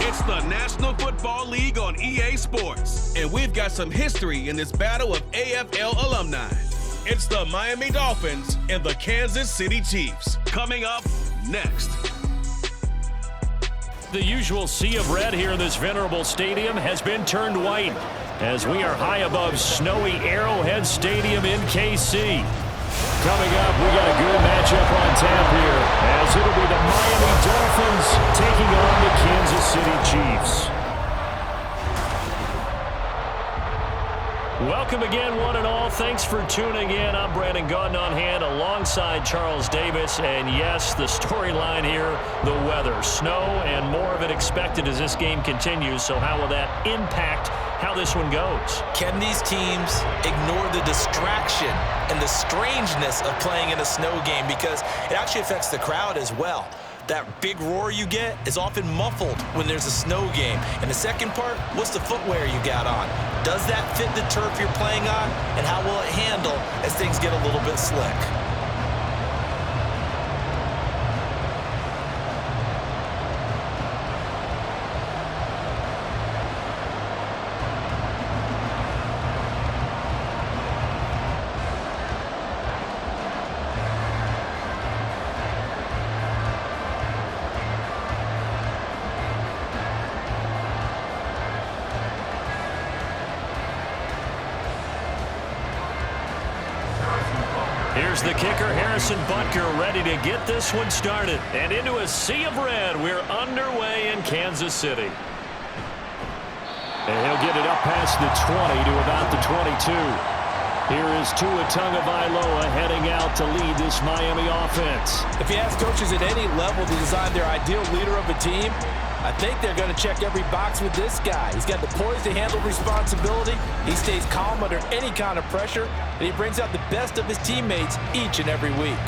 It's the National Football League on EA Sports, and we've got some history in this battle of AFL alumni. It's the Miami Dolphins and the Kansas City Chiefs. Coming up next. The usual sea of red here in this venerable stadium has been turned white as we are high above snowy Arrowhead Stadium in KC. Coming up, we got a good matchup on tap here as it'll be the Miami Dolphins taking on the Kansas City Chiefs. Welcome again, one and all. Thanks for tuning in. I'm Brandon Gaudin on hand alongside Charles Davis. And yes, the storyline here, the weather. Snow and more of it expected as this game continues. So how will that impact how this one goes? Can these teams ignore the distraction and the strangeness of playing in a snow game? Because it actually affects the crowd as well. That big roar you get is often muffled when there's a snow game. And the second part, what's the footwear you got on? Does that fit the turf you're playing on? And how will it handle as things get a little bit slick? Here's the kicker, Harrison Butker, ready to get this one started. And into a sea of red, we're underway in Kansas City. And he'll get it up past the 20 to about the 22. Here is Tua Tagovailoa heading out to lead this Miami offense. If you ask coaches at any level to design their ideal leader of a team, I think they're going to check every box with this guy. He's got the poise to handle responsibility. He stays calm under any kind of pressure, and he brings out the best of his teammates each and every week.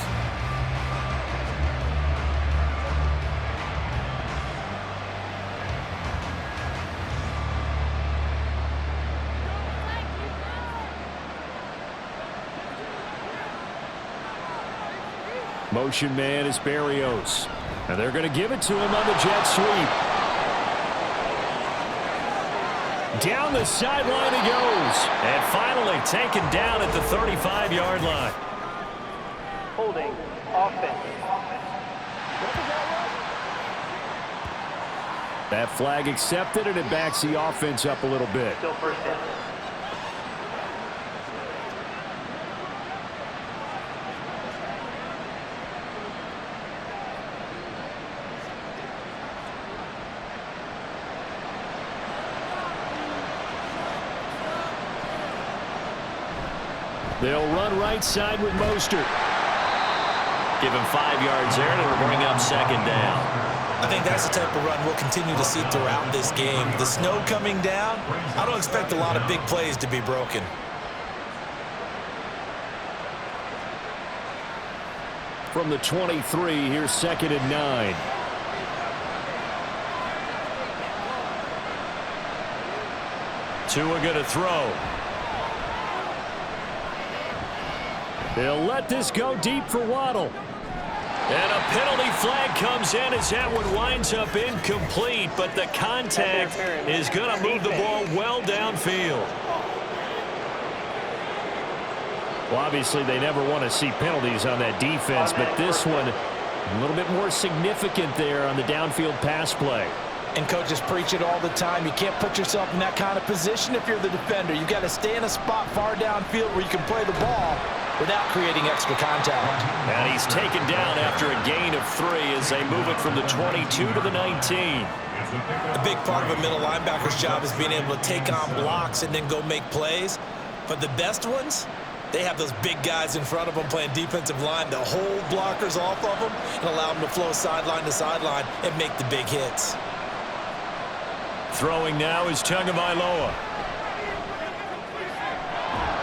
Motion man is Berrios. And they're going to give it to him on the jet sweep. Down the sideline he goes. And finally taken down at the 35-yard line. Holding offense. That flag accepted, and it backs the offense up a little bit. Still first down. They'll run right side with Mostert. Give him 5 yards there, and it'll bring up second down. I think that's the type of run we'll continue to see throughout this game. The snow coming down, I don't expect a lot of big plays to be broken. From the 23, here's second and 9. Tua going to throw. They'll let this go deep for Waddle. And a penalty flag comes in as that one winds up incomplete, but the contact is going to move the ball well downfield. Well, obviously they never want to see penalties on that defense, but this one a little bit more significant there on the downfield pass play. And coaches preach it all the time. You can't put yourself in that kind of position if you're the defender. You've got to stay in a spot far downfield where you can play the ball without creating extra contact. And he's taken down after a gain of 3 as they move it from the 22 to the 19. A big part of a middle linebacker's job is being able to take on blocks and then go make plays. But the best ones, they have those big guys in front of them playing defensive line to hold blockers off of them and allow them to flow sideline to sideline and make the big hits. Throwing now is Tagovailoa.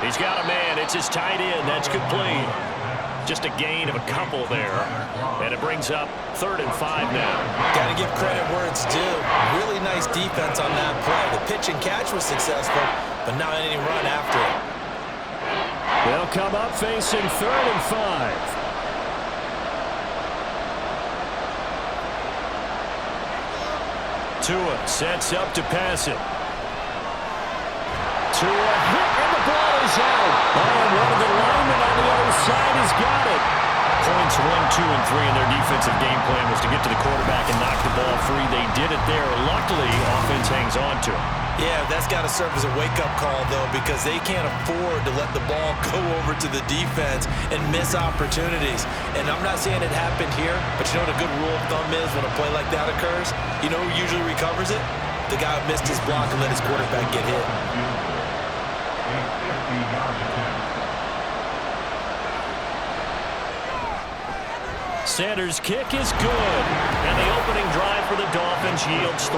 He's got a man. It's his tight end. That's complete. Just a gain of a couple there. And it brings up 3rd and 5 now. Got to give credit where it's due. Really nice defense on that play. The pitch and catch was successful, but not any run after it. They'll come up facing 3rd and 5. Tua sets up to pass it. Tua hit, and the ball is out. And one of the linemen on the other side has got it. Points 1, 2, and 3 in their defensive game plan was to get to the quarterback and knock the ball free. They did it there. Luckily, offense hangs on to it. Yeah, that's got to serve as a wake-up call, though, because they can't afford to let the ball go over to the defense and miss opportunities. And I'm not saying it happened here, but you know what a good rule of thumb is when a play like that occurs? You know who usually recovers it? The guy who missed his block and let his quarterback get hit. Sanders' kick is good, and the opening drive for the Dolphins yields 3.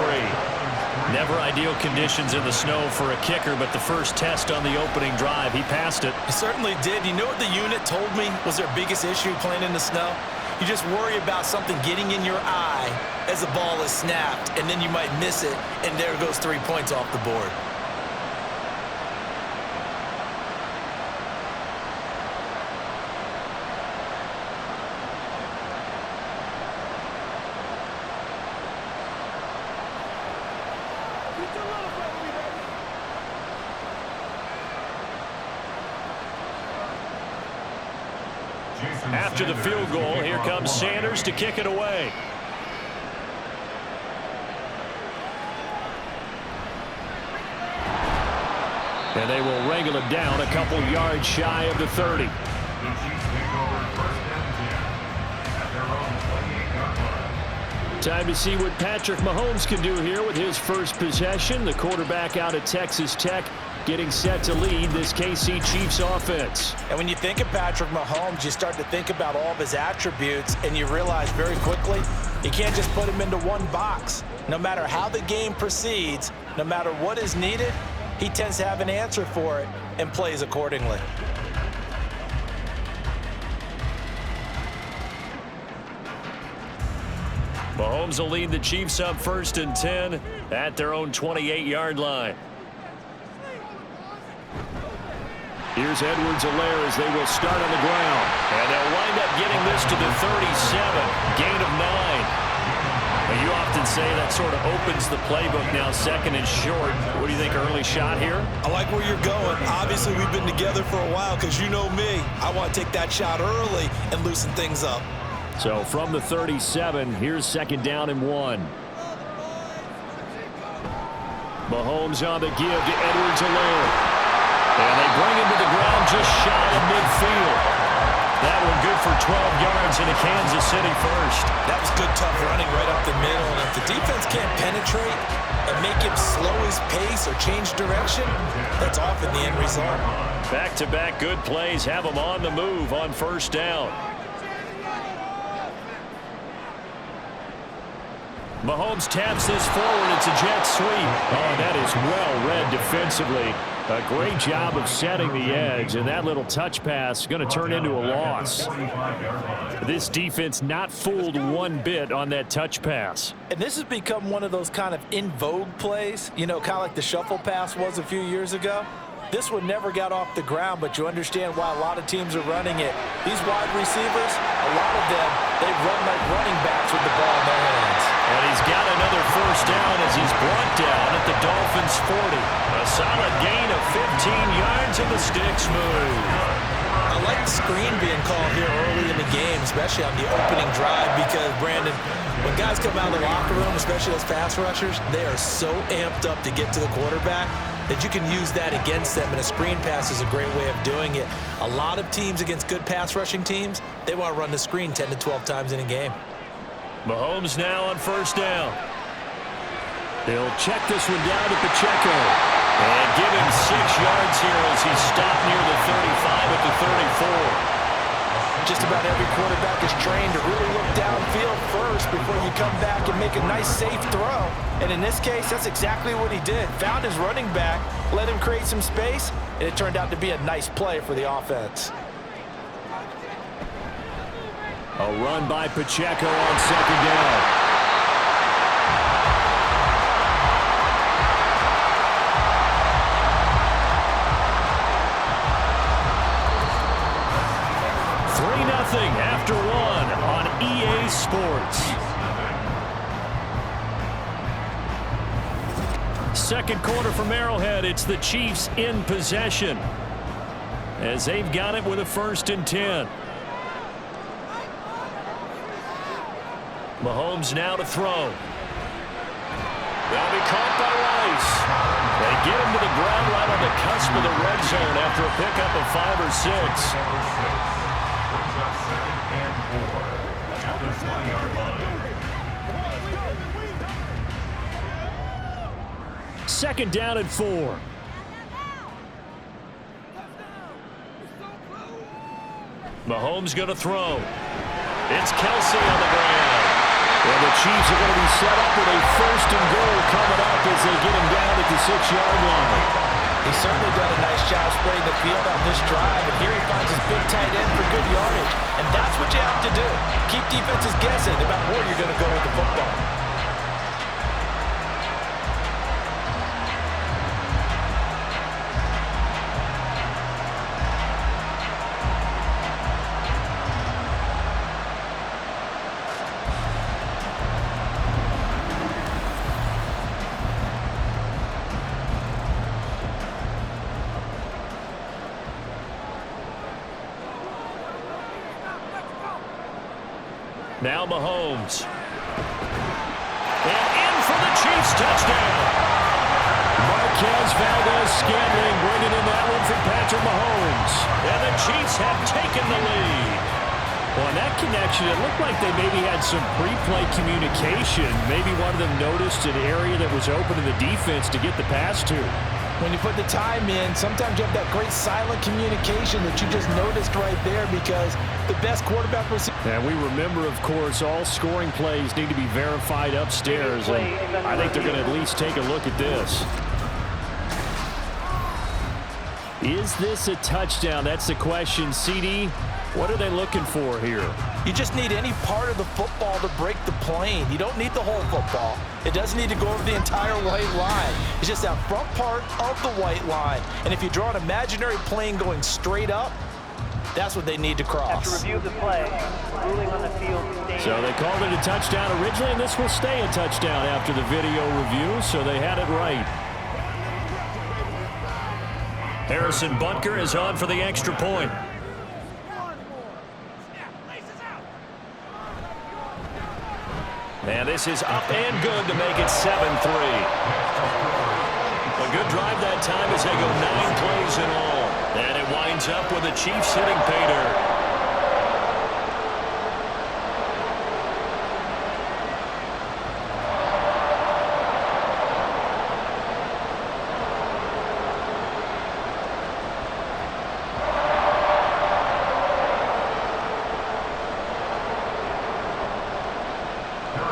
Never ideal conditions in the snow for a kicker, but the first test on the opening drive, he passed it. He certainly did. You know what the unit told me was their biggest issue playing in the snow? You just worry about something getting in your eye as the ball is snapped, and then you might miss it, and there goes 3 points off the board. After the field goal, here comes Sanders to kick it away. And they will wrangle it down a couple yards shy of the 30. Time to see what Patrick Mahomes can do here with his first possession. The quarterback out of Texas Tech getting set to lead this KC Chiefs offense. And when you think of Patrick Mahomes, you start to think about all of his attributes, and you realize very quickly you can't just put him into one box. No matter how the game proceeds, no matter what is needed, he tends to have an answer for it and plays accordingly. Mahomes will lead the Chiefs up 1st and 10 at their own 28-yard line. Here's Edwards-Helaire as they will start on the ground. And they'll wind up getting this to the 37. Gain of 9. Well, you often say that sort of opens the playbook now, 2nd and short. What do you think, early shot here? I like where you're going. Obviously, we've been together for a while because you know me. I want to take that shot early and loosen things up. So from the 37, here's 2nd down and 1. Mahomes on the give to Edwards-Helaire. And they bring him to the ground just shy of midfield. That one good for 12 yards into Kansas City first. That was good, tough running right up the middle. And if the defense can't penetrate and make him slow his pace or change direction, that's often the end result. Back-to-back good plays have him on the move on 1st down. Mahomes taps this forward. It's a jet sweep. Oh, that is well read defensively. A great job of setting the edge, and that little touch pass is going to turn into a loss. This defense not fooled one bit on that touch pass. And this has become one of those kind of in vogue plays, you know, kind of like the shuffle pass was a few years ago. This one never got off the ground, but you understand why a lot of teams are running it. These wide receivers, a lot of them, they run like running backs with the ball in their hands. And he's got another 1st down as he's brought down at the Dolphins' 40. A solid gain of 15 yards and the sticks move. I like the screen being called here early in the game, especially on the opening drive, because, Brandon, when guys come out of the locker room, especially those pass rushers, they are so amped up to get to the quarterback that you can use that against them, and a screen pass is a great way of doing it. A lot of teams against good pass rushing teams, they want to run the screen 10 to 12 times in a game. Mahomes now on 1st down. They'll check this one down to Pacheco. And give him 6 yards here as he's stopped near the 35 at the 34. Just about every quarterback is trained to really look downfield first before you come back and make a nice, safe throw. And in this case, that's exactly what he did. Found his running back, let him create some space, and it turned out to be a nice play for the offense. A run by Pacheco on 2nd down. After 1 on EA Sports. second quarter from Arrowhead. It's the Chiefs in possession as they've got it with a 1st and 10. Mahomes now to throw. They'll be caught by Rice. They get him to the ground right on the cusp of the red zone after a pickup of 5 or 6. Second down and 4. Mahomes going to throw. It's Kelsey on the ground. And the Chiefs are going to be set up with a 1st and goal coming up as they get him down at the 6-yard line. He's certainly done a nice job spreading the field on this drive, and here he finds his big tight end for good yardage. And that's what you have to do. Keep defenses guessing about where you're going to go with the football. Now Mahomes. And in for the Chiefs touchdown. Marquez Valdez-Scantling bringing in that one for Patrick Mahomes. And the Chiefs have taken the lead. Well, in that connection, it looked like they maybe had some pre-play communication. Maybe one of them noticed an area that was open to the defense to get the pass to. When you put the time in, sometimes you have that great silent communication that you just noticed right there because the best quarterback receiver. And we remember, of course, all scoring plays need to be verified upstairs. And I think they're going to at least take a look at this. Is this a touchdown? That's the question. CD, what are they looking for here? You just need any part of the football to break the plane. You don't need the whole football. It doesn't need to go over the entire white line. It's just that front part of the white line. And if you draw an imaginary plane going straight up, that's what they need to cross. After review of the play, ruling on the field. So they called it a touchdown originally, and this will stay a touchdown after the video review, so they had it right. Harrison Butker is on for the extra point. And this is up and good to make it 7-3. A good drive that time as they go 9 plays in all. And it winds up with the Chiefs hitting pay dirt.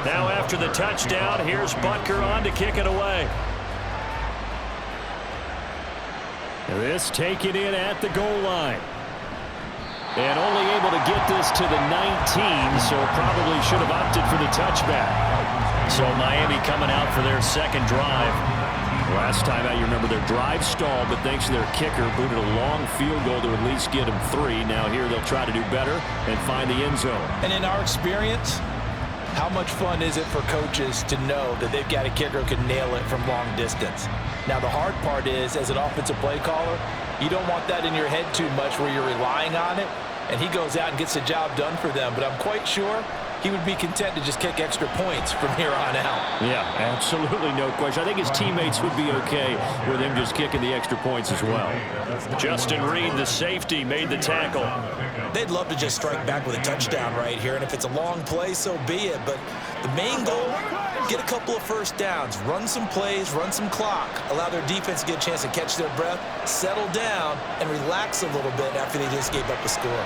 Now after the touchdown, here's Butker on to kick it away. This taken in at the goal line. And only able to get this to the 19, so probably should have opted for the touchback. So Miami coming out for their second drive. Last time out, you remember their drive stalled, but thanks to their kicker, booted a long field goal to at least get them 3. Now here they'll try to do better and find the end zone. And in our experience, how much fun is it for coaches to know that they've got a kicker who can nail it from long distance? Now, the hard part is, as an offensive play caller, you don't want that in your head too much where you're relying on it, and he goes out and gets the job done for them. But I'm quite sure he would be content to just kick extra points from here on out. Yeah, absolutely no question. I think his teammates would be okay with him just kicking the extra points as well. Justin Reed, the safety, made the tackle. They'd love to just strike back with a touchdown right here, and if it's a long play, so be it. But the main goal, get a couple of first downs, run some plays, run some clock, allow their defense to get a chance to catch their breath, settle down, and relax a little bit after they just gave up a score.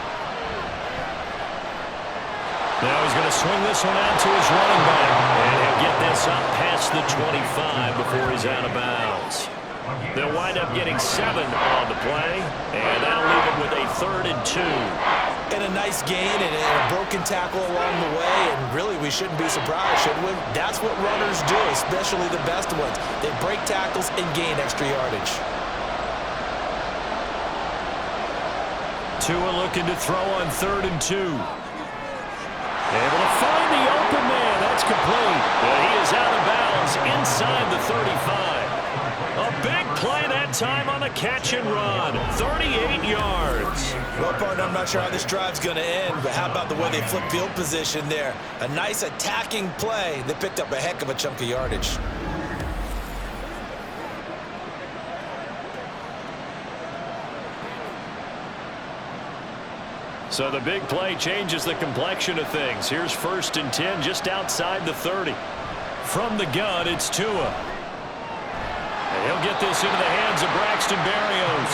Now he's going to swing this one out to his running back, and he'll get this up past the 25 before he's out of bounds. They'll wind up getting 7 on the play, and that'll leave it with a 3rd and 2. And a nice gain and a broken tackle along the way, and really we shouldn't be surprised, should we? That's what runners do, especially the best ones. They break tackles and gain extra yardage. Tua looking to throw on 3rd and 2. Able to find the open man. That's complete. But he is out of bounds inside the 35. A big play that time on the catch and run. 38 yards. Well, partner, I'm not sure how this drive's going to end, but how about the way they flip field position there? A nice attacking play that picked up a heck of a chunk of yardage. So the big play changes the complexion of things. Here's 1st and 10 just outside the 30. From the gun, it's Tua. And he'll get this into the hands of Braxton Berrios.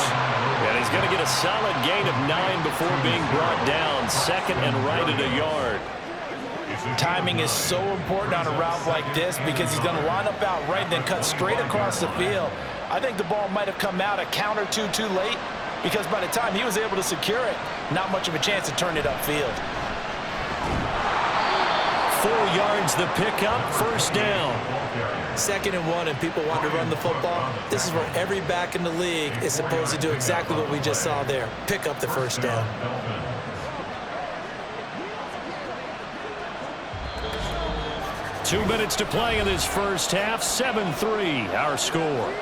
And he's going to get a solid gain of 9 before being brought down. 2nd and right at a yard. Timing is so important on a route like this because he's going to line up out right and then cut straight across the field. I think the ball might have come out a count or two too late because by the time he was able to secure it, not much of a chance to turn it upfield. 4 yards the pickup, 1st down. 2nd and 1 and people want to run the football. This is where every back in the league is supposed to do exactly what we just saw there. Pick up the 1st down. Two minutes to play in this first half. 7-3 our score.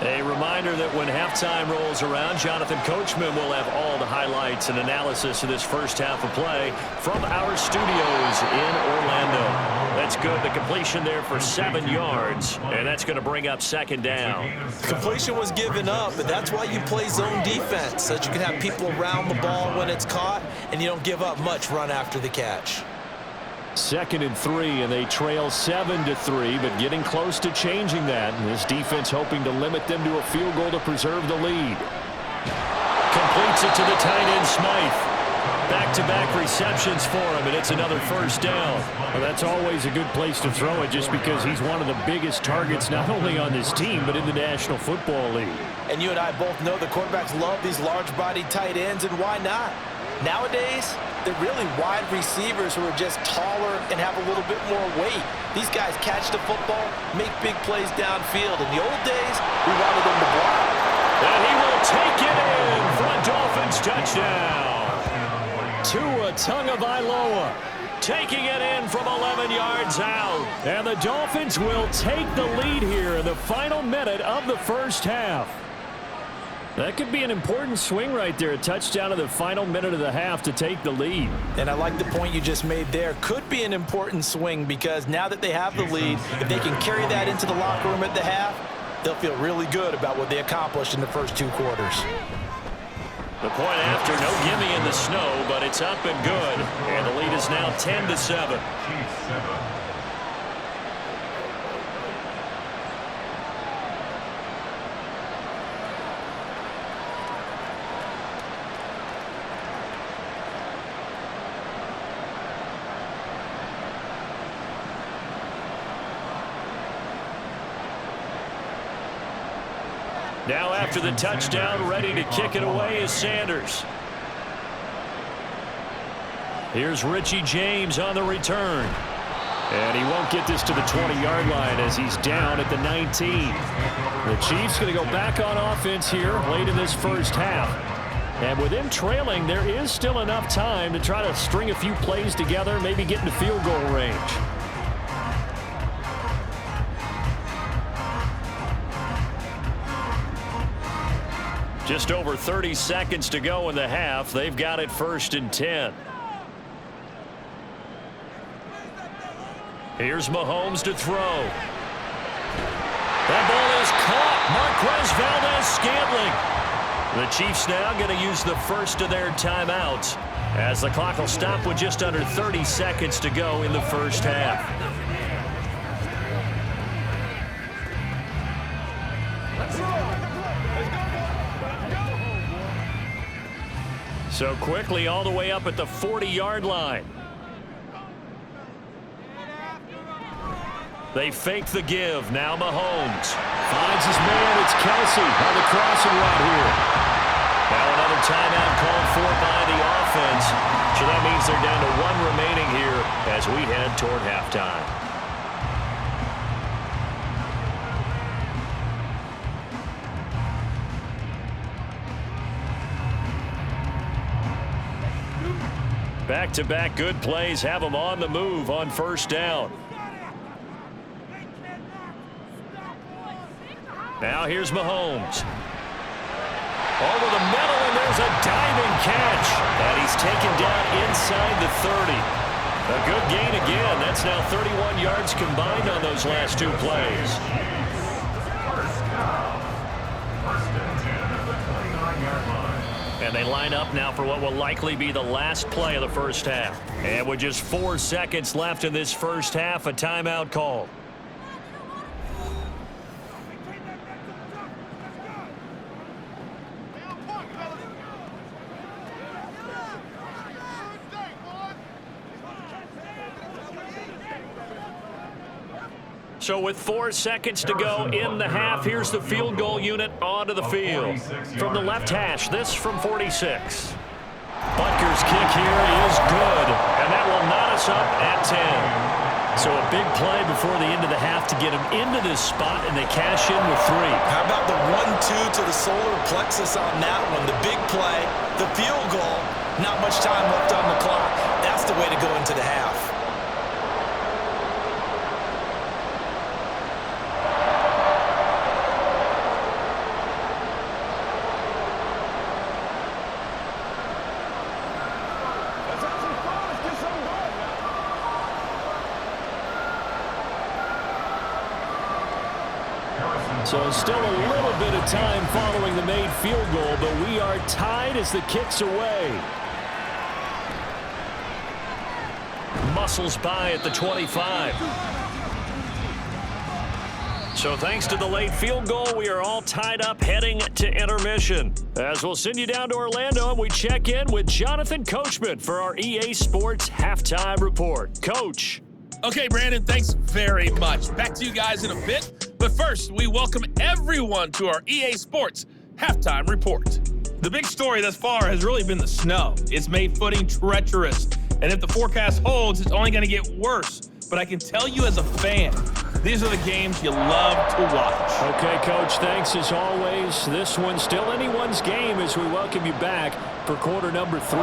A reminder that when halftime rolls around, Jonathan Coachman will have all the highlights and analysis of this first half of play from our studios in Orlando. That's good. The completion there for 7 yards, and that's going to bring up 2nd down. Completion was given up, but that's why you play zone defense, so that you can have people around the ball when it's caught, and you don't give up much run after the catch. 2nd and 3, and they trail 7-3, but getting close to changing that. And this defense hoping to limit them to a field goal to preserve the lead. Completes it to the tight end, Smythe. Back-to-back receptions for him, and it's another 1st down. Well, that's always a good place to throw it just because he's one of the biggest targets not only on this team but in the National Football League. And you and I both know the quarterbacks love these large-bodied tight ends, and why not? Nowadays, they're really wide receivers who are just taller and have a little bit more weight. These guys catch the football, make big plays downfield. In the old days, we wanted them to block. And he will take it in for a Dolphins touchdown. Tua Tagovailoa taking it in from 11 yards out. And the Dolphins will take the lead here in the final minute of the first half. That could be an important swing right there. A touchdown in the final minute of the half to take the lead. And I like the point you just made there. Could be an important swing because now that they have the lead, if they can carry that into the locker room at the half, they'll feel really good about what they accomplished in the first 2 quarters. The point after, no gimme in the snow, but it's up and good. And the lead is now 10-7. Now after the touchdown, ready to kick it away is Sanders. Here's Richie James on the return. And he won't get this to the 20-yard line as he's down at the 19. The Chiefs going to go back on offense here late in this first half. And with him trailing, there is still enough time to try to string a few plays together, maybe get into field goal range. Just over 30 seconds to go in the half. They've got it 1st and 10. Here's Mahomes to throw. That ball is caught. Marquez Valdez-Scantling. The Chiefs now going to use the first of their timeouts as the clock will stop with just under 30 seconds to go in the first half. So quickly all the way up at the 40-yard line. They fake the give. Now Mahomes finds his man. It's Kelsey on the crossing route here. Now another timeout called for by the offense. So that means they're down to 1 remaining here as we head toward halftime. Back-to-back good plays have them on the move on 1st down. Now here's Mahomes. Over the middle, and there's a diving catch. And he's taken down inside the 30. A good gain again. That's now 31 yards combined on those last two plays. And they line up now for what will likely be the last play of the first half. And with just 4 seconds left in this first half, a timeout call. So with 4 seconds to go in the half, here's the field goal unit onto the field. From the left hash, this from 46. Butker's kick here is good, and that will knot us up at 10. So a big play before the end of the half to get him into this spot, and they cash in with 3. How about the 1-2 to the solar plexus on that one? The big play, the field goal, not much time left on the clock. That's the way to go into the half. So still a little bit of time following the made field goal, but we are tied as the kick's away. Muscles by at the 25. So thanks to the late field goal, we are all tied up heading to intermission. As we'll send you down to Orlando, and we check in with Jonathan Coachman for our EA Sports Halftime Report. Coach. Okay, Brandon, thanks very much. Back to you guys in a bit. But first, we welcome everyone to our EA Sports Halftime Report. The big story thus far has really been the snow. It's made footing treacherous, and if the forecast holds, it's only going to get worse. But I can tell you as a fan, these are the games you love to watch. Okay, Coach, thanks as always. This one's still anyone's game as we welcome you back for quarter number 3.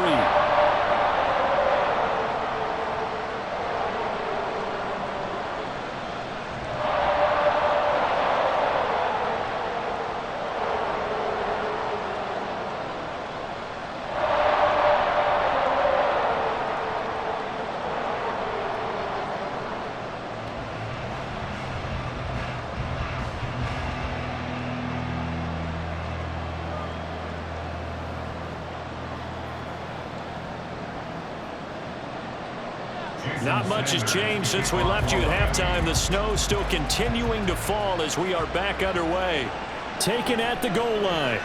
Not much has changed since we left you at halftime. The snow still continuing to fall as we are back underway. Taken at the goal line.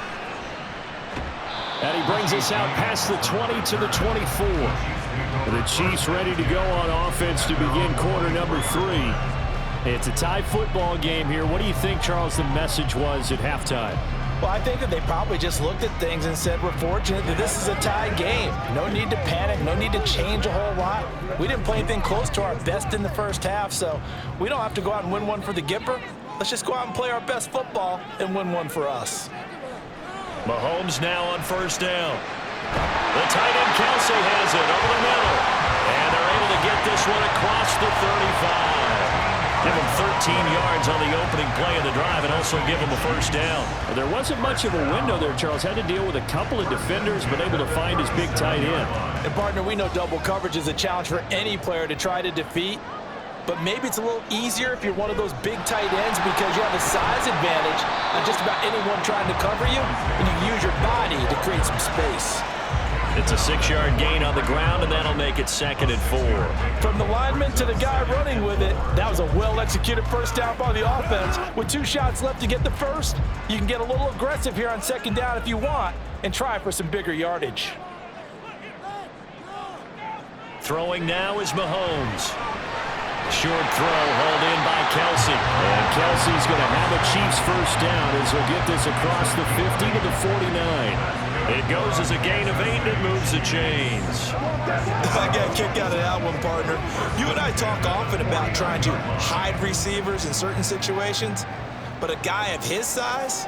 And he brings us out past the 20 to the 24. The Chiefs ready to go on offense to begin quarter number 3. It's a tie football game here. What do you think, Charles, the message was at halftime? Well, I think that they probably just looked at things and said, we're fortunate that this is a tie game. No need to panic, no need to change a whole lot. We didn't play anything close to our best in the first half, so we don't have to go out and win one for the Gipper. Let's just go out and play our best football and win one for us. Mahomes now on first down. The tight end Kelsey has it over the middle. And they're able to get this one across the 35. Give him 13 yards on the opening play of the drive and also give him a first down. There wasn't much of a window there, Charles. Had to deal with a couple of defenders, but able to find his big tight end. And, partner, we know double coverage is a challenge for any player to try to defeat. But maybe it's a little easier if you're one of those big tight ends because you have a size advantage on just about anyone trying to cover you, and you can use your body to create some space. It's a 6-yard gain on the ground, and that'll make it 2nd and 4. From the lineman to the guy running with it, that was a well-executed first down by the offense. With 2 shots left to get the first, you can get a little aggressive here on 2nd down if you want and try for some bigger yardage. Throwing now is Mahomes. Short throw hauled in by Kelsey. And Kelsey's going to have a Chiefs first down as he'll get this across the 50 to the 49. It goes as a gain of 8 and it moves the chains. I got a kick out of that one, partner. You and I talk often about trying to hide receivers in certain situations, but a guy of his size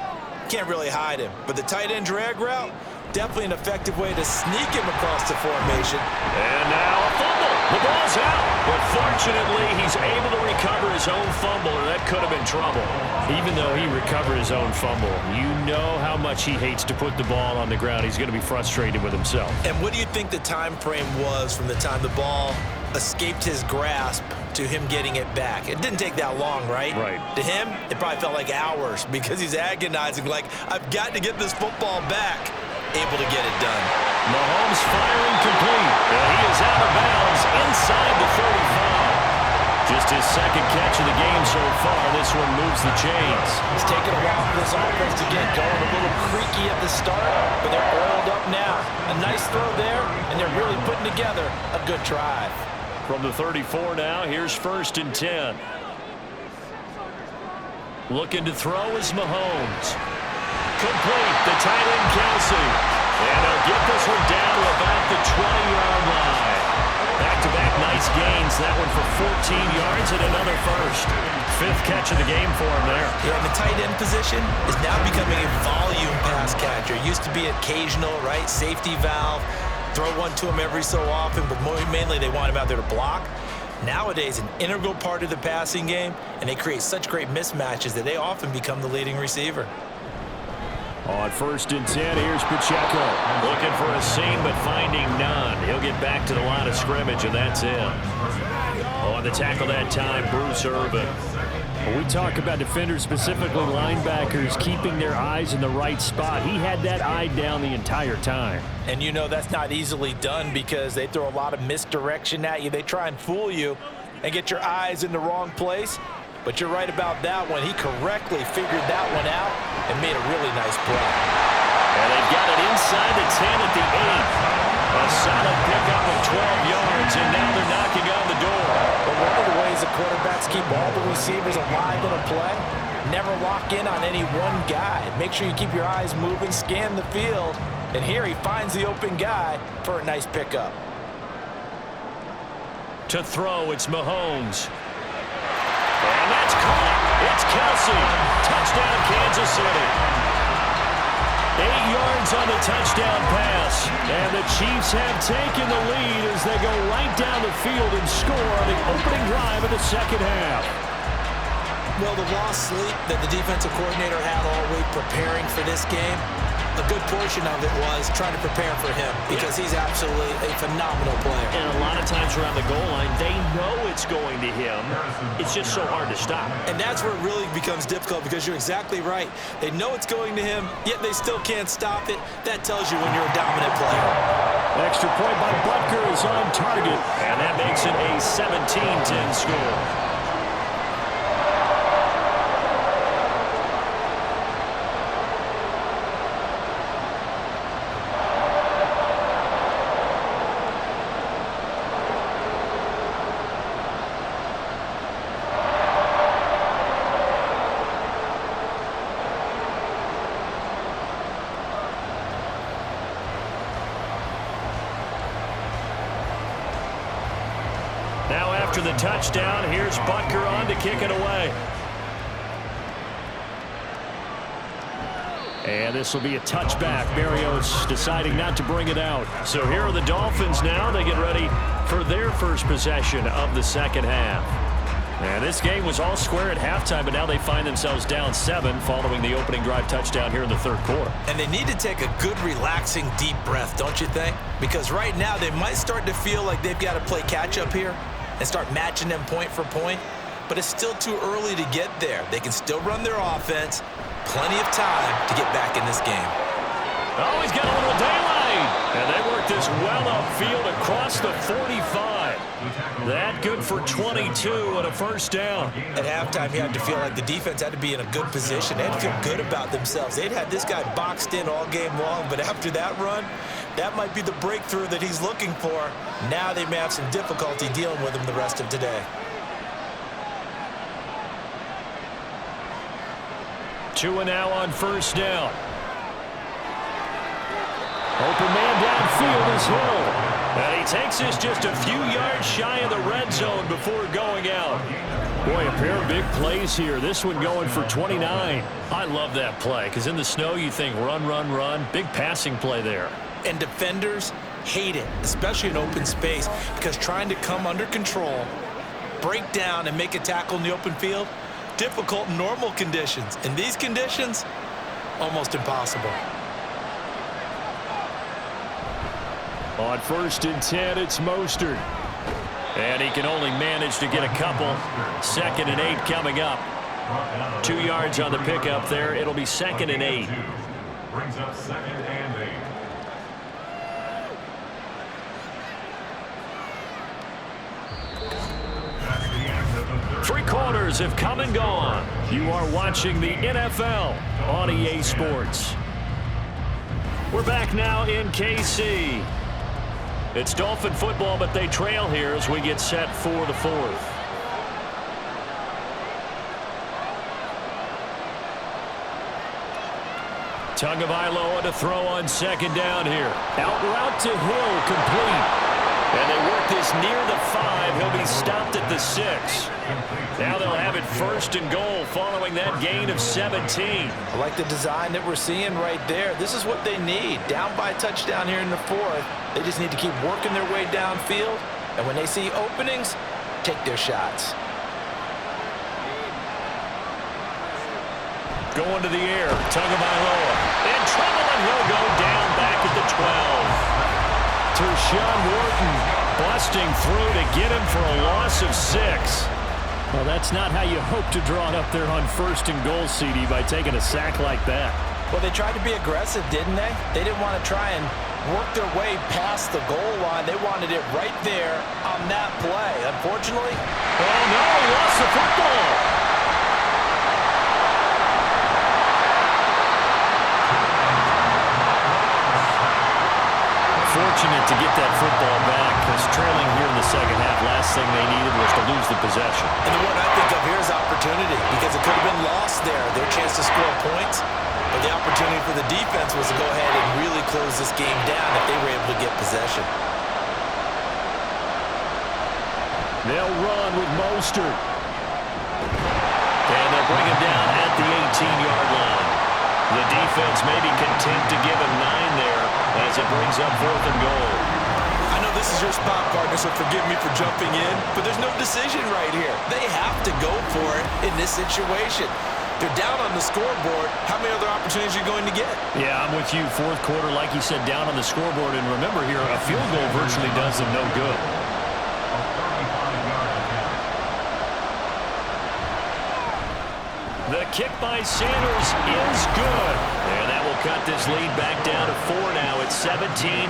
can't really hide him. But the tight end drag route, Definitely an effective way to sneak him across the formation. And now a fumble. The ball's out. But fortunately, he's able to recover his own fumble, or that could have been trouble. Even though he recovered his own fumble, you know how much he hates to put the ball on the ground. He's going to be frustrated with himself. And what do you think the time frame was from the time the ball escaped his grasp to him getting it back? It didn't take that long, right? Right. To him, it probably felt like hours because he's agonizing, like, I've got to get this football back. Able to get it done. Mahomes firing complete. And he is out of bounds inside the 35. Just his second catch of the game so far. This one moves the chains. It's taken a while for this offense to get going. A little creaky at the start, but they're oiled up now. A nice throw there, and they're really putting together a good drive. From the 34 now, here's 1st and 10. Looking to throw is Mahomes. Complete, the tight end Kelsey. And they'll get this one down to about the 20-yard line. Back-to-back nice gains. That one for 14 yards and another first. 5th catch of the game for him there. Yeah, and the tight end position is now becoming a volume pass catcher. Used to be occasional, right? Safety valve. Throw one to him every so often, but mainly they want him out there to block. Nowadays, an integral part of the passing game, and they create such great mismatches that they often become the leading receiver. On 1st and 10, here's Pacheco. Looking for a seam, but finding none. He'll get back to the line of scrimmage, and that's it. On the tackle that time, Bruce Irvin. When we talk about defenders, specifically linebackers, keeping their eyes in the right spot, he had that eye down the entire time. And you know that's not easily done because they throw a lot of misdirection at you. They try and fool you and get your eyes in the wrong place. But you're right about that one. He correctly figured that one out and made a really nice play. And they've got it inside the 10 at the 8. A solid pickup of 12 yards, and now they're knocking on the door. But one of the ways the quarterbacks keep all the receivers alive in a play, never lock in on any one guy. Make sure you keep your eyes moving, scan the field. And here he finds the open guy for a nice pickup. To throw, it's Mahomes. And that's caught. It's Kelsey. Touchdown, Kansas City. 8 yards on the touchdown pass. And the Chiefs have taken the lead as they go right down the field and score on the opening drive of the second half. Well, the lost sleep that the defensive coordinator had all week preparing for this game, a good portion of it was trying to prepare for him because he's absolutely a phenomenal player. And a lot of times around the goal line, they know it's going to him. It's just so hard to stop. And that's where it really becomes difficult because you're exactly right. They know it's going to him, yet they still can't stop it. That tells you when you're a dominant player. Extra point by Butker is on target, and that makes it a 17-10 score. Now after the touchdown, here's Butker on to kick it away. And this will be a touchback. Marios deciding not to bring it out. So here are the Dolphins now. They get ready for their first possession of the second half. And this game was all square at halftime, but now they find themselves down 7 following the opening drive touchdown here in the third quarter. And they need to take a good, relaxing, deep breath, don't you think? Because right now they might start to feel like they've got to play catch-up here and start matching them point for point. But it's still too early to get there. They can still run their offense. Plenty of time to get back in this game. Oh, he's got a little daylight. And they work this well upfield across the 45. That good for 22 and a first down. At halftime, you had to feel like the defense had to be in a good position. They had to feel good about themselves. They'd had this guy boxed in all game long, but after that run, that might be the breakthrough that he's looking for. Now they may have some difficulty dealing with him the rest of today. Tua now on first down. Open man downfield is Hill. And he takes us just a few yards shy of the red zone before going out. Boy, a pair of big plays here. This one going for 29. I love that play because in the snow you think run, run, run. Big passing play there. And defenders hate it, especially in open space, because trying to come under control, break down, and make a tackle in the open field, difficult in normal conditions. In these conditions, almost impossible. On 1st and 10, it's Mostert. And he can only manage to get a couple. 2nd and 8 coming up. 2 yards on the pickup there. It'll be 2nd and 8. Brings up 2nd and 8. Three quarters have come and gone. You are watching the NFL on EA Sports. We're back now in KC. It's Dolphin football, but they trail here as we get set for the 4th. Tagovailoa to throw on 2nd down here. Out route to Hill, complete. And they work this near the 5. He'll be stopped at the 6. Now they'll have it 1st and goal following that gain of 17. I like the design that we're seeing right there. This is what they need. Down by a touchdown here in the 4th. They just need to keep working their way downfield. And when they see openings, take their shots. Going to the air. Tagovailoa in trouble, and he'll go down back at the 12. Tershawn Wharton busting through to get him for a loss of 6. Well, that's not how you hope to draw it up there on 1st and goal, CD, by taking a sack like that. Well, they tried to be aggressive, didn't they? They didn't want to try and work their way past the goal line. They wanted it right there on that play. Unfortunately, oh no, he lost the football. Fortunate to get that football back, because trailing here in the 2nd half, last thing they needed was to lose the possession. And the one I think of here is opportunity, because it could have been lost there, their chance to score points. But the opportunity for the defense was to go ahead and really close this game down if they were able to get possession. They'll run with Mostert. And they'll bring him down at the 18-yard line. The defense may be content to give him 9 there as it brings up 4th and goal. I know this is your spot, partner, so forgive me for jumping in, but there's no decision right here. They have to go for it in this situation. They're down on the scoreboard. How many other opportunities are you going to get? Yeah, I'm with you. 4th quarter, like you said, down on the scoreboard. And remember here, a field goal virtually does them no good. The kick by Sanders is good. And that will cut this lead back down to 4 now. It's 17-13.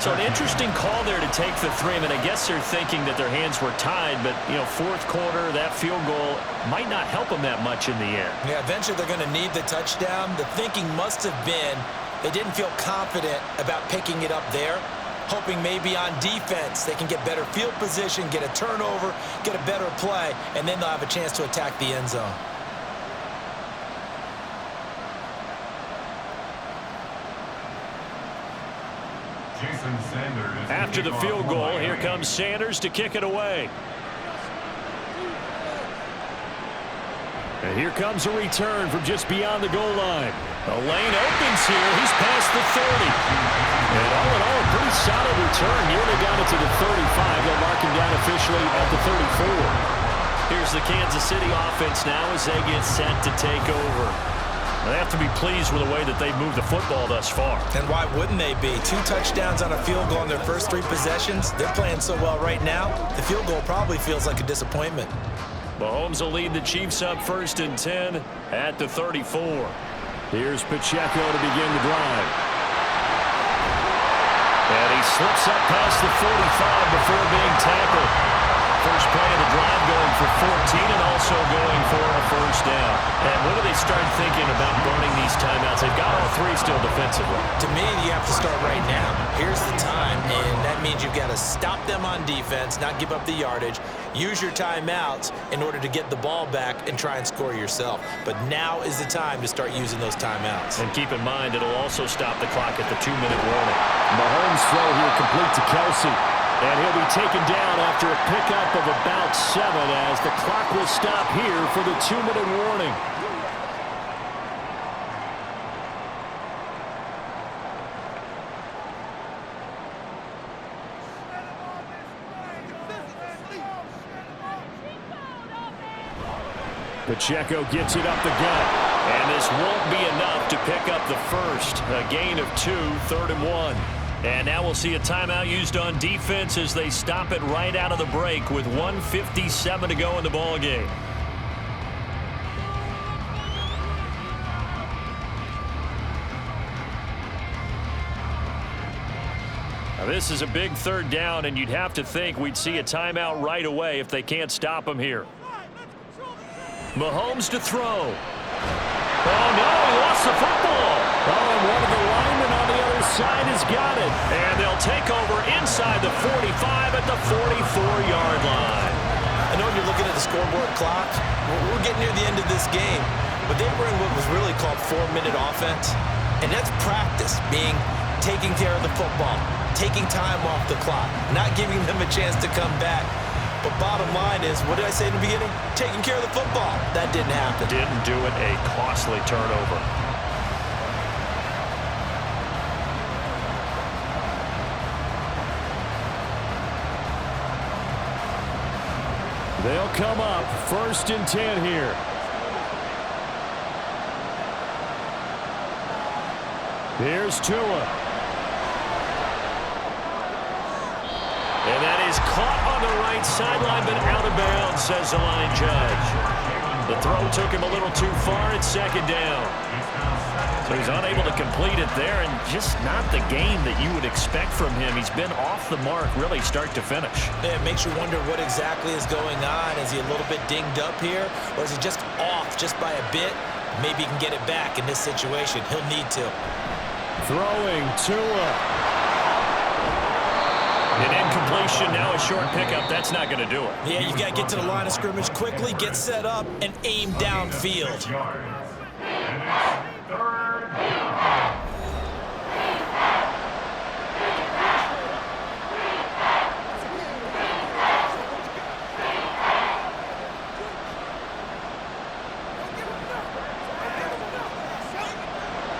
So an interesting call there to take the 3. I mean, I guess they're thinking that their hands were tied, but, you know, 4th quarter, that field goal might not help them that much in the end. Yeah, eventually they're going to need the touchdown. The thinking must have been they didn't feel confident about picking it up there, hoping maybe on defense they can get better field position, get a turnover, get a better play, and then they'll have a chance to attack the end zone. After the field goal, here comes Sanders to kick it away. And here comes a return from just beyond the goal line. The lane opens here. He's past the 30. And all in all, a pretty solid return. Nearly got it to the 35. They'll mark him down officially at the 34. Here's the Kansas City offense now as they get set to take over. They have to be pleased with the way that they've moved the football thus far. And why wouldn't they be? 2 touchdowns on a field goal in their first 3 possessions. They're playing so well right now, the field goal probably feels like a disappointment. Mahomes will lead the Chiefs up 1st and 10 at the 34. Here's Pacheco to begin the drive. And he slips up past the 45 before being tackled. First play of the drive going for 14 and also going for a 1st down. And when do they start thinking about burning these timeouts? They've got all 3 still defensively. To me, you have to start right now. Here's the time, and that means you've got to stop them on defense, not give up the yardage, use your timeouts in order to get the ball back and try and score yourself. But now is the time to start using those timeouts. And keep in mind, it'll also stop the clock at the 2-minute warning. Mahomes throw here complete to Kelsey. And he'll be taken down after a pickup of about 7 as the clock will stop here for the 2-minute warning. Pacheco gets it up the gut. And this won't be enough to pick up the first. A gain of 2, 3rd and 1. And now we'll see a timeout used on defense as they stop it right out of the break with 1:57 to go in the ball game. Now this is a big 3rd down, and you'd have to think we'd see a timeout right away if they can't stop him here. Mahomes to throw. Oh, no, he lost the football. Oh, and one of the linemen on the other side has got it. And they'll take over inside the 45 at the 44-yard line. I know when you're looking at the scoreboard clock, we're getting near the end of this game, but they were in what was really called 4-minute offense. And that's practice, taking care of the football, taking time off the clock, not giving them a chance to come back. But bottom line is, what did I say in the beginning? Taking care of the football. That didn't happen. Didn't do it. A costly turnover. They'll come up 1st and 10 here. Here's Tua. And that is caught on the right sideline, but out of bounds, says the line judge. The throw took him a little too far at 2nd down. So he's unable to complete it there, and just not the game that you would expect from him. He's been off the mark, really, start to finish. Yeah, it makes you wonder what exactly is going on. Is he a little bit dinged up here, or is he just off just by a bit? Maybe he can get it back in this situation. He'll need to. Throwing Tua. An incompletion, now a short pickup. That's not going to do it. Yeah, you've got to get to the line of scrimmage quickly, get set up, and aim downfield.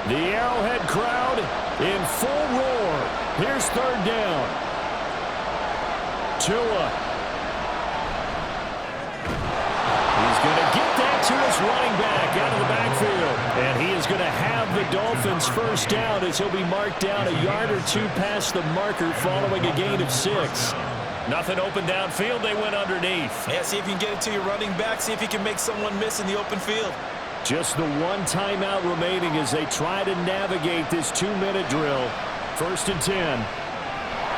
The Arrowhead crowd in full roar. Here's 3rd down. Tua. He's going to get that to his running back out of the backfield. And he is going to have the Dolphins' 1st down as he'll be marked down a yard or 2 past the marker following a gain of 6. Nothing open downfield. They went underneath. Yeah, see if you can get it to your running back. See if you can make someone miss in the open field. Just the 1 timeout remaining as they try to navigate this 2-minute drill. 1st and 10.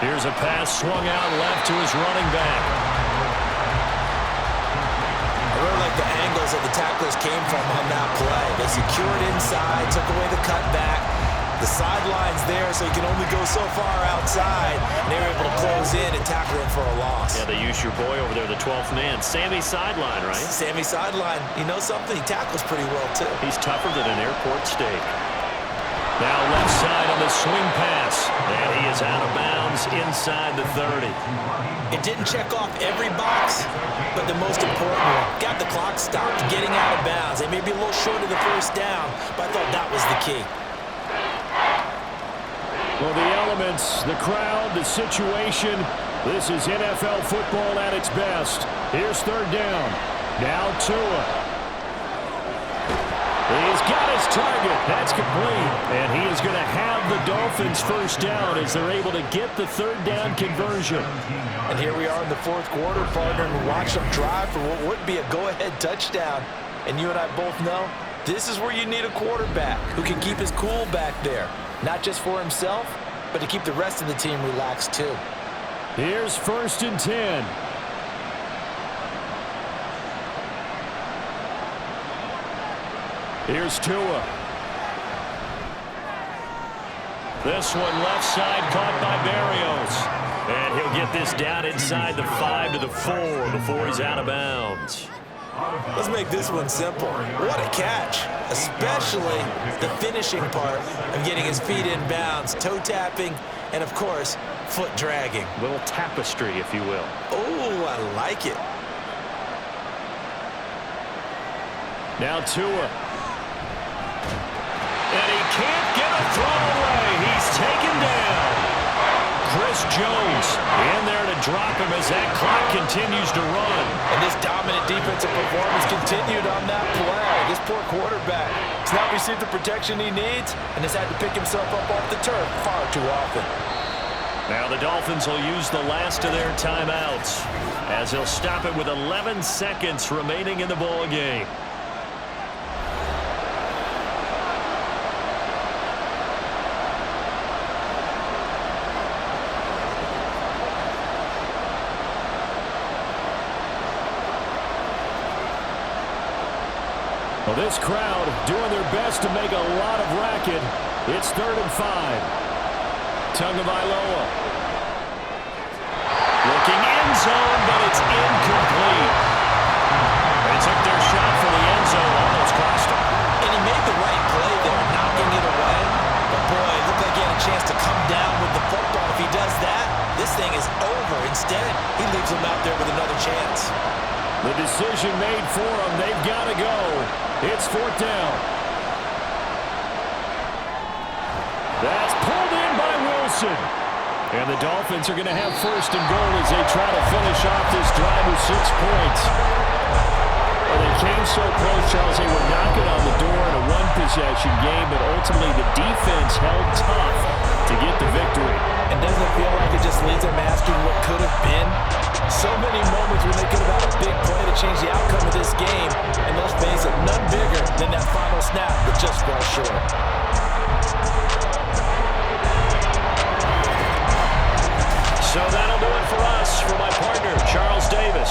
Here's a pass swung out left to his running back. I really like the angles that the tacklers came from on that play. They secured inside, took away the cutback. The sideline's there, so you can only go so far outside. And they were able to close in and tackle him for a loss. Yeah, they used your boy over there, the 12th man. Sammy Sideline, right? Sammy Sideline. You know something? He tackles pretty well, too. He's tougher than an airport steak. Now left side on the swing pass. And he is out of bounds inside the 30. It didn't check off every box, but the most important one. Got the clock stopped, getting out of bounds. They may be a little short of the 1st down, but I thought that was the key. Well, the elements, the crowd, the situation, this is NFL football at its best. Here's 3rd down. Now Tua. He's got his target. That's complete. And he is going to have the Dolphins' 1st down as they're able to get the 3rd down conversion. And here we are in the 4th quarter, partner, and watch them drive for what would be a go-ahead touchdown. And you and I both know this is where you need a quarterback who can keep his cool back there. Not just for himself, but to keep the rest of the team relaxed too. Here's 1st and 10. Here's Tua. This one left side caught by Barrios. And he'll get get this down inside the 5 to the 4 before he's out of bounds. Let's make this one simple. What a catch, especially the finishing part of getting his feet in bounds, toe tapping, and of course, foot dragging. A little tapestry, if you will. Oh, I like it. Now Tua. And he can't get a throw away. He's taken down. Chris Jones in there to drop him as that clock continues to run. And this dominant defensive performance continued on that play. This poor quarterback has not received the protection he needs and has had to pick himself up off the turf far too often. Now the Dolphins will use the last of their timeouts as they'll stop it with 11 seconds remaining in the ball game. Well, this crowd doing their best to make a lot of racket. It's 3rd and 5. Tagovailoa. Looking end zone, but it's incomplete. They took their shot for the end zone, almost cost him. And he made the right play there, knocking it away. But boy, it looked like he had a chance to come down with the football. If he does that, this thing is over. Instead, he leaves him out there with another chance. The decision made for them. They've got to go. It's 4th down. That's pulled in by Wilson. And the Dolphins are going to have 1st and goal as they try to finish off this drive with 6 points. Well, they came so close, Charles. They were knocking on the door in a one-possession game, but ultimately the defense held tough to get the victory. And doesn't it feel like it just leaves them asking what could have been? So many moments when they could have had a big play to change the outcome of this game. And let's face it, none bigger than that final snap that just fell short. So that'll do it for us. For my partner, Charles Davis,